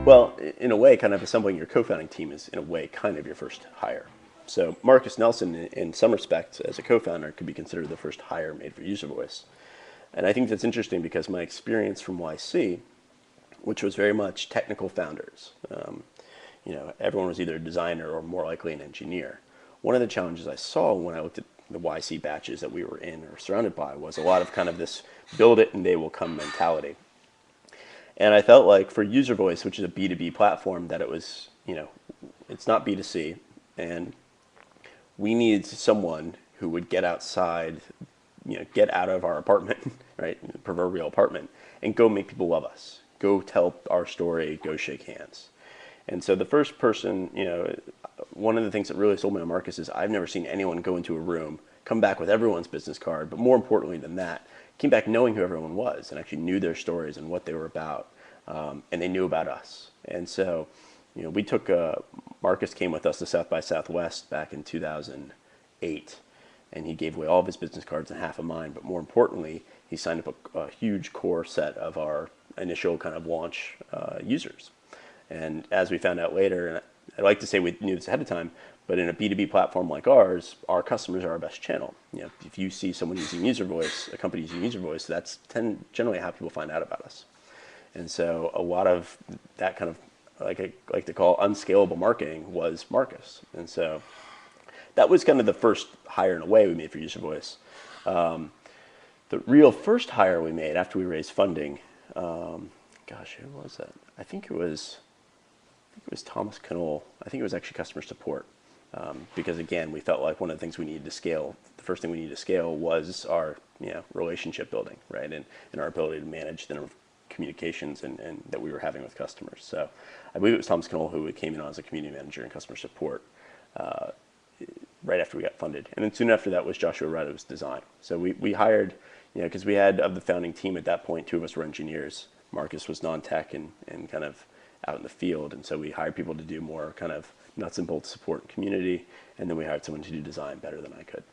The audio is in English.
Well, in a way, kind of assembling your co-founding team is, in a way, kind of your first hire. So Marcus Nelson, in some respects, as a co-founder, could be considered the first hire made for UserVoice. And I think that's interesting because my experience from YC, which was very much technical founders, everyone was either a designer or more likely an engineer. One of the challenges I saw when I looked at the YC batches that we were in or surrounded by was a lot of kind of this build it and they will come mentality. And I felt like for UserVoice, which is a B2B platform, that it was, it's not B2C. And we needed someone who would get outside, get out of our apartment, right, proverbial apartment, and go make people love us. Go tell our story, go shake hands. And so the first person, one of the things that really sold me on Marcus is I've never seen anyone go into a room, come back with everyone's business card, but more importantly than that, came back knowing who everyone was and actually knew their stories and what they were about, and they knew about us. And so, we took, Marcus came with us to South by Southwest back in 2008, and he gave away all of his business cards and half of mine, but more importantly, he signed up a huge core set of our initial kind of launch users. And as we found out later, and I'd like to say we knew this ahead of time, but in a B2B platform like ours, our customers are our best channel. If you see someone using UserVoice, a company using UserVoice, that's generally how people find out about us. And so a lot of that kind of, like I like to call unscalable marketing, was Marcus. And so that was kind of the first hire in a way we made for UserVoice. The real first hire we made after we raised funding, gosh, who was that? I think it was Thomas Knoll. I think it was actually customer support. Because again, we felt like one of the things we needed to scale, the first thing we needed to scale was our relationship building, right? And our ability to manage the number of communications and that we were having with customers. So I believe it was Thomas Knoll who came in as a community manager in customer support right after we got funded. And then soon after that was Joshua Rudd, who was design. So we hired, because we had, of the founding team at that point, 2 of us were engineers. Marcus was non-tech and kind of out in the field. And so we hired people to do more kind of nuts and bolts support and community, and then we hired someone to do design better than I could.